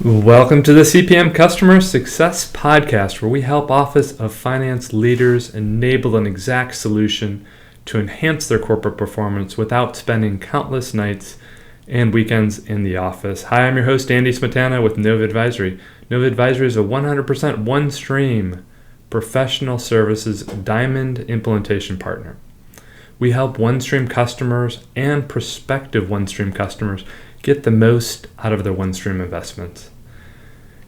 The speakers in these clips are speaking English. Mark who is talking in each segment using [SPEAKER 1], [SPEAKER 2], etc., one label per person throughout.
[SPEAKER 1] Welcome to the CPM Customer Success Podcast, where we help Office of Finance leaders enable an exact solution to enhance their corporate performance without spending countless nights and weekends in the office. Hi, I'm your host, Andy Smetana with Nova Advisory. Nova Advisory is a 100% OneStream professional services diamond implementation partner. We help OneStream customers and prospective OneStream customers get the most out of their OneStream investments.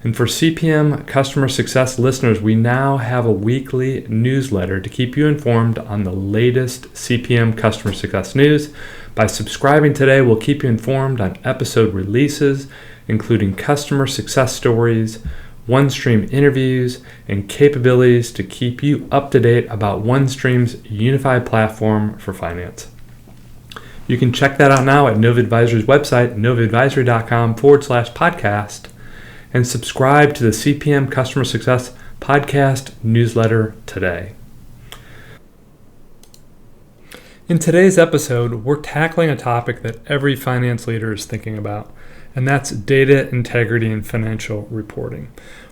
[SPEAKER 1] And for CPM Customer Success listeners, we now have a weekly newsletter to keep you informed on the latest CPM Customer Success news. By subscribing today, we'll keep you informed on episode releases, including customer success stories, OneStream interviews, and capabilities to keep you up to date about OneStream's unified platform for finance. You can check that out now at Nova Advisory's website, novaadvisory.com/podcast, and subscribe to the CPM Customer Success Podcast newsletter today. In today's episode, we're tackling a topic that every finance leader is thinking about, and that's data integrity and financial reporting,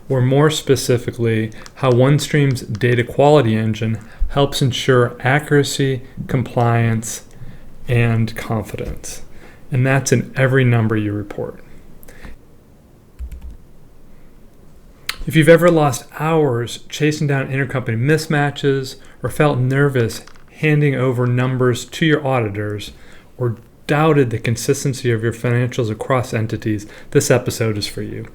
[SPEAKER 1] or more specifically, how OneStream's data quality engine helps ensure accuracy, compliance, and confidence. And that's in every number you report. If you've ever lost hours chasing down intercompany mismatches or felt nervous handing over numbers to your auditors or doubted the consistency of your financials across entities, this episode is for you.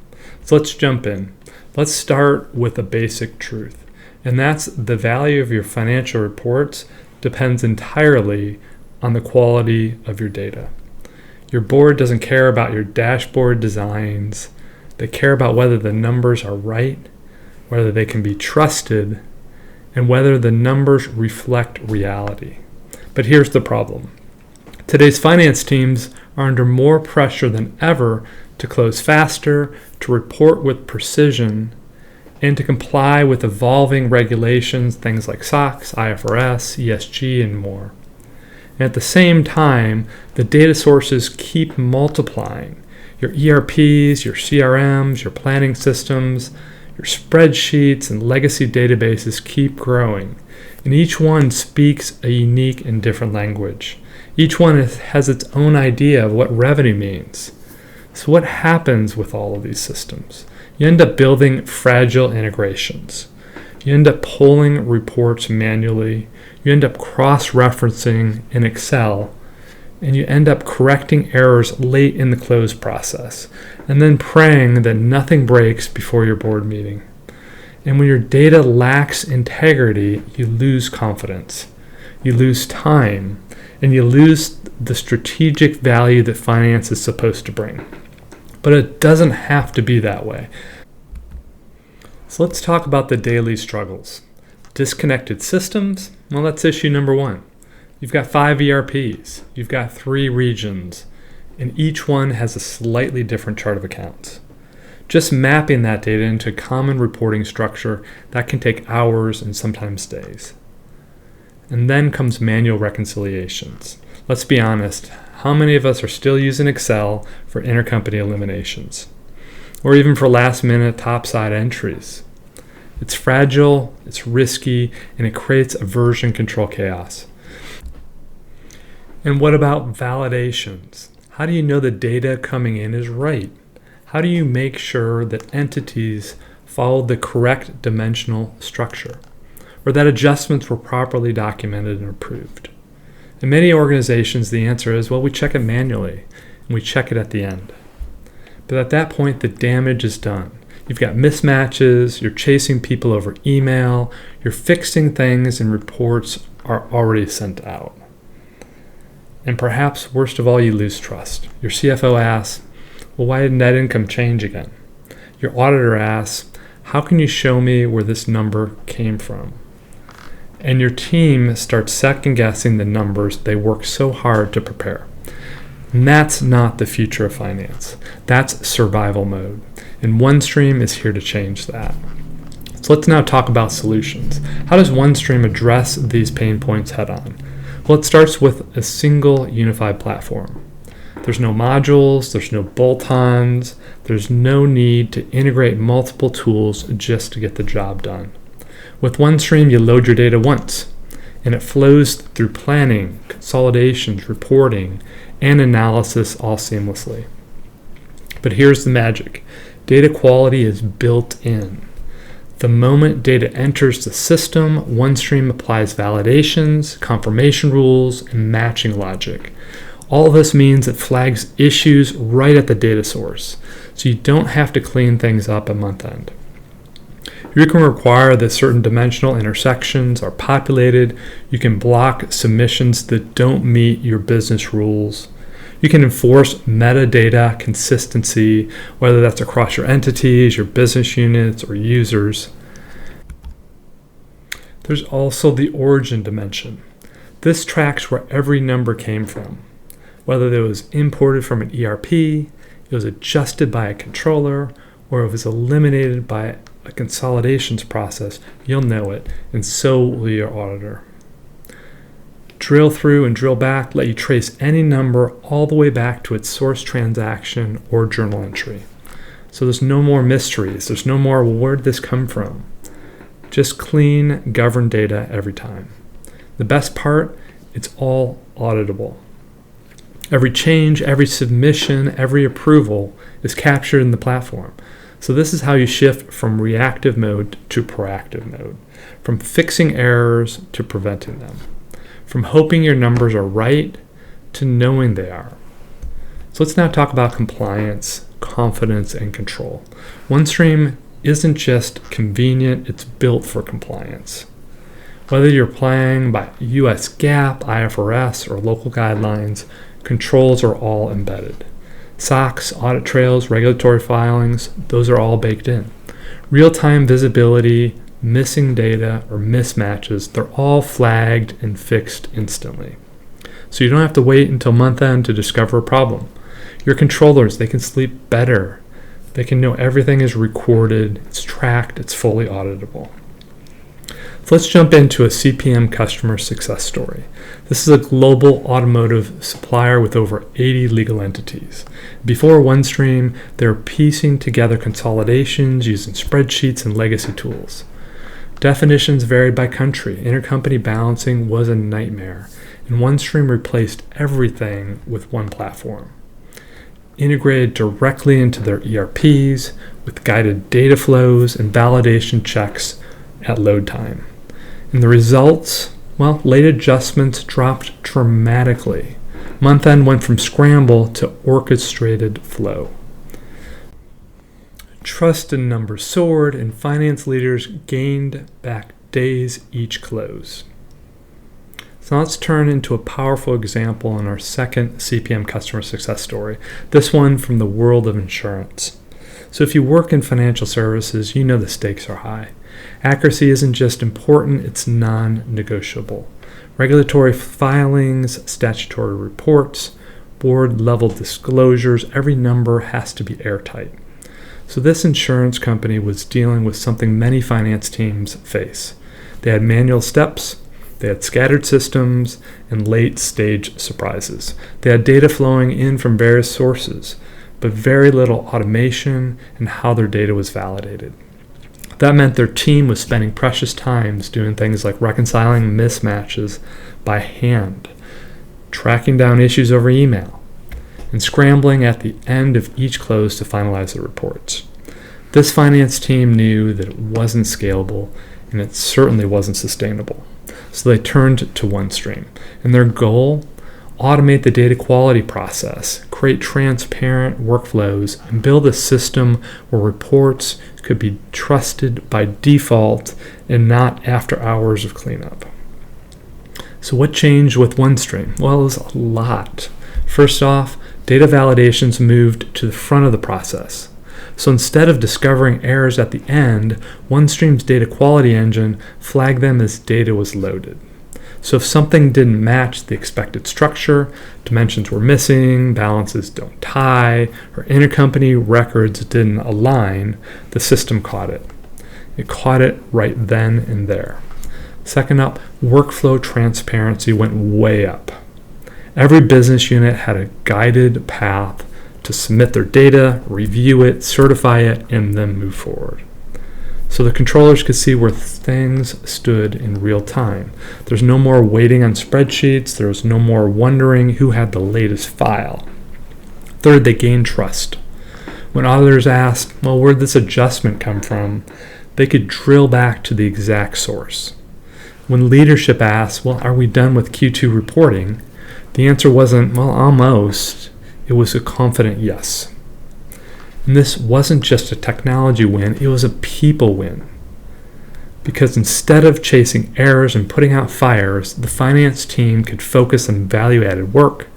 [SPEAKER 1] So let's jump in. Let's start with a basic truth, and that's the value of your financial reports depends entirely on the quality of your data. Your board doesn't care about your dashboard designs. They care about whether the numbers are right, whether they can be trusted, and whether the numbers reflect reality. But here's the problem. Today's finance teams are under more pressure than ever to close faster, to report with precision, and to comply with evolving regulations, things like SOX, IFRS, ESG, and more. And at the same time, the data sources keep multiplying. Your ERPs, your CRMs, your planning systems, your spreadsheets, and legacy databases keep growing. And each one speaks a unique and different language. Each one has its own idea of what revenue means. So what happens with all of these systems? You end up building fragile integrations. You end up pulling reports manually. You end up cross-referencing in Excel. And you end up correcting errors late in the close process, and then praying that nothing breaks before your board meeting. And when your data lacks integrity, you lose confidence, you lose time, and you lose the strategic value that finance is supposed to bring. But it doesn't have to be that way. So let's talk about the daily struggles. Disconnected systems, well, that's issue number one. You've got 5 ERPs, you've got 3 regions, and each one has a slightly different chart of accounts. Just mapping that data into a common reporting structure, that can take hours and sometimes days. And then comes manual reconciliations. Let's be honest, how many of us are still using Excel for intercompany eliminations? Or even for last-minute topside entries? It's fragile, it's risky, and it creates a version control chaos. And what about validations? How do you know the data coming in is right? How do you make sure that entities follow the correct dimensional structure, or that adjustments were properly documented and approved? In many organizations, the answer is, well, we check it manually, and we check it at the end. But at that point, the damage is done. You've got mismatches, you're chasing people over email, you're fixing things, and reports are already sent out. And perhaps worst of all, you lose trust. Your CFO asks, well, why did net income change again? Your auditor asks, how can you show me where this number came from? And your team starts second guessing the numbers they worked so hard to prepare. And that's not the future of finance. That's survival mode. And OneStream is here to change that. So let's now talk about solutions. How does OneStream address these pain points head on? Well, it starts with a single unified platform. There's no modules, there's no bolt-ons, there's no need to integrate multiple tools just to get the job done. With OneStream, you load your data once, and it flows through planning, consolidations, reporting, and analysis all seamlessly. But here's the magic. Data quality is built in. The moment data enters the system, OneStream applies validations, confirmation rules, and matching logic. All this means it flags issues right at the data source, so you don't have to clean things up at month end. You can require that certain dimensional intersections are populated. You can block submissions that don't meet your business rules. You can enforce metadata consistency, whether that's across your entities, your business units, or users. There's also the origin dimension. This tracks where every number came from, whether it was imported from an ERP, it was adjusted by a controller, or it was eliminated by a consolidations process. You'll know it, and so will your auditor. Drill through and drill back, let you trace any number all the way back to its source transaction or journal entry. So there's no more mysteries. There's no more, well, where did this come from? Just clean, governed data every time. The best part, it's all auditable. Every change, every submission, every approval is captured in the platform. So this is how you shift from reactive mode to proactive mode, from fixing errors to preventing them, from hoping your numbers are right to knowing they are. So let's now talk about compliance, confidence, and control. OneStream isn't just convenient, it's built for compliance. Whether you're playing by US GAAP, IFRS, or local guidelines, controls are all embedded. SOX, audit trails, regulatory filings, those are all baked in. Real-time visibility, missing data, or mismatches, they're all flagged and fixed instantly. So you don't have to wait until month end to discover a problem. Your controllers, they can sleep better. They can know everything is recorded, it's tracked, it's fully auditable. So let's jump into a CPM Customer Success story. This is a global automotive supplier with over 80 legal entities. Before OneStream, they were piecing together consolidations using spreadsheets and legacy tools. Definitions varied by country. Intercompany balancing was a nightmare, and OneStream replaced everything with one platform. Integrated directly into their ERPs with guided data flows and validation checks at load time. And the results, well, late adjustments dropped dramatically. Month end went from scramble to orchestrated flow. Trust in numbers soared, and finance leaders gained back days each close. So let's turn into a powerful example in our second CPM Customer Success story, this one from the world of insurance. So if you work in financial services, you know the stakes are high. Accuracy isn't just important, it's non-negotiable. Regulatory filings, statutory reports, board-level disclosures, every number has to be airtight. So this insurance company was dealing with something many finance teams face. They had manual steps, they had scattered systems, and late-stage surprises. They had data flowing in from various sources, but very little automation in how their data was validated. That meant their team was spending precious times doing things like reconciling mismatches by hand, tracking down issues over email, and scrambling at the end of each close to finalize the reports. This finance team knew that it wasn't scalable, and it certainly wasn't sustainable. So they turned to OneStream, and their goal, automate the data quality process, create transparent workflows, and build a system where reports could be trusted by default and not after hours of cleanup. So what changed with OneStream? Well, it was a lot. First off, data validations moved to the front of the process. So instead of discovering errors at the end, OneStream's data quality engine flagged them as data was loaded. So if something didn't match the expected structure, dimensions were missing, balances don't tie, or intercompany records didn't align, the system caught it. It caught it right then and there. Second up, workflow transparency went way up. Every business unit had a guided path to submit their data, review it, certify it, and then move forward. So the controllers could see where things stood in real time. There's no more waiting on spreadsheets. There was no more wondering who had the latest file. Third, they gained trust. When auditors asked, well, where'd this adjustment come from? They could drill back to the exact source. When leadership asked, well, are we done with Q2 reporting? The answer wasn't, well, almost. It was a confident yes. And this wasn't just a technology win, it was a people win. Because instead of chasing errors and putting out fires, the finance team could focus on value-added work,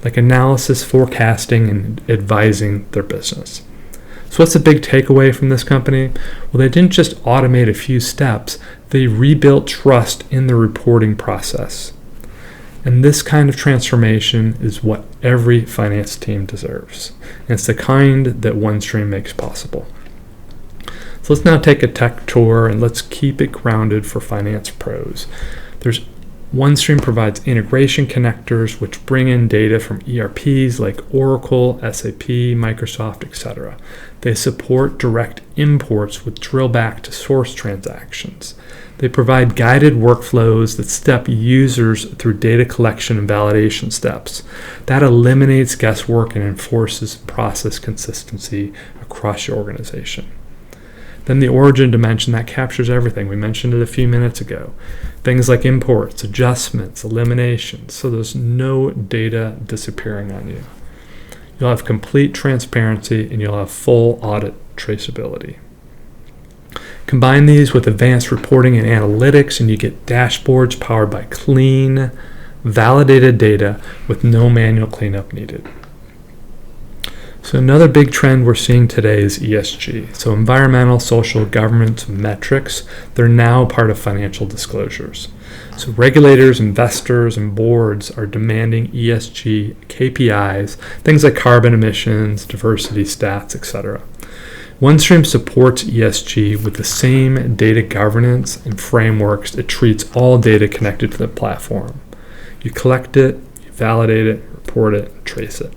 [SPEAKER 1] like analysis, forecasting, and advising their business. So what's the big takeaway from this company? Well, they didn't just automate a few steps, they rebuilt trust in the reporting process. And this kind of transformation is what every finance team deserves. And it's the kind that OneStream makes possible. So let's now take a tech tour and let's keep it grounded for finance pros. OneStream provides integration connectors which bring in data from ERPs like Oracle, SAP, Microsoft, etc. They support direct imports with drill back to source transactions. They provide guided workflows that step users through data collection and validation steps. That eliminates guesswork and enforces process consistency across your organization. Then the origin dimension, that captures everything. We mentioned it a few minutes ago. Things like imports, adjustments, eliminations, so there's no data disappearing on you. You'll have complete transparency and you'll have full audit traceability. Combine these with advanced reporting and analytics and you get dashboards powered by clean, validated data with no manual cleanup needed. So another big trend we're seeing today is ESG. So environmental, social, governance metrics, they're now part of financial disclosures. So regulators, investors, and boards are demanding ESG KPIs, things like carbon emissions, diversity stats, etc. OneStream supports ESG with the same data governance and frameworks. It treats all data connected to the platform. You collect it, you validate it, report it, trace it.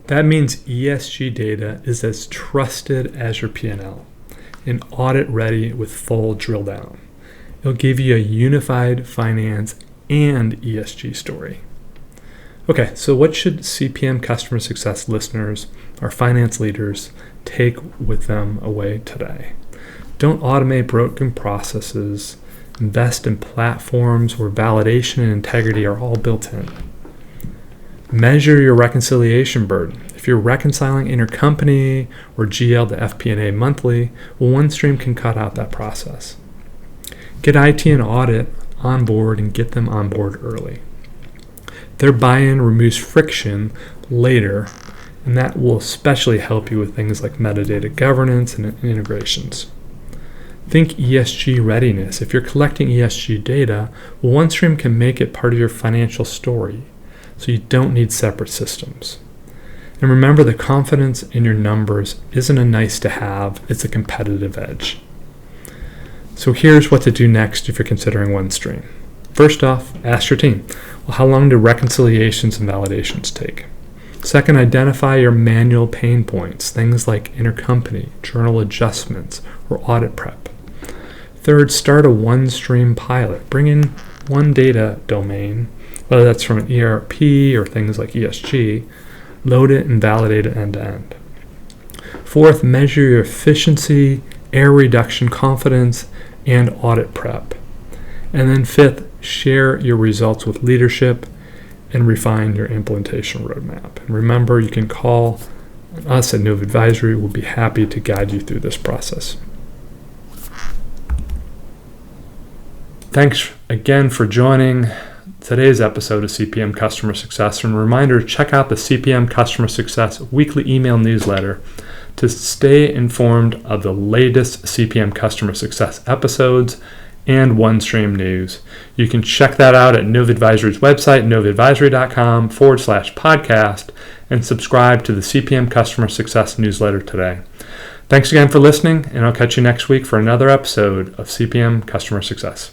[SPEAKER 1] That means ESG data is as trusted as your P&L and audit ready with full drill down. It'll give you a unified finance and ESG story. Okay, so what should CPM Customer Success listeners or finance leaders take with them away today? Don't automate broken processes. Invest in platforms where validation and integrity are all built in. Measure your reconciliation burden. If you're reconciling intercompany or GL to FP&A monthly, well, OneStream can cut out that process. Get IT and audit on board and get them on board early. Their buy-in removes friction later, and that will especially help you with things like metadata governance and integrations. Think ESG readiness. If you're collecting ESG data, well, OneStream can make it part of your financial story, so you don't need separate systems. And remember, the confidence in your numbers isn't a nice to have, it's a competitive edge. So here's what to do next if you're considering OneStream. First off, ask your team, well, how long do reconciliations and validations take? Second, identify your manual pain points, things like intercompany, journal adjustments, or audit prep. Third, start a OneStream pilot. Bring in one data domain, whether that's from an ERP or things like ESG, load it and validate it end to end. Fourth, measure your efficiency, error reduction, confidence, and audit prep. And then fifth, share your results with leadership and refine your implementation roadmap. And remember, you can call us at Nova Advisory. We'll be happy to guide you through this process. Thanks again for joining today's episode of CPM Customer Success. And a reminder, check out the CPM Customer Success weekly email newsletter to stay informed of the latest CPM Customer Success episodes and OneStream news. You can check that out at Nova Advisory's website, novaadvisory.com/podcast, and subscribe to the CPM Customer Success newsletter today. Thanks again for listening, and I'll catch you next week for another episode of CPM Customer Success.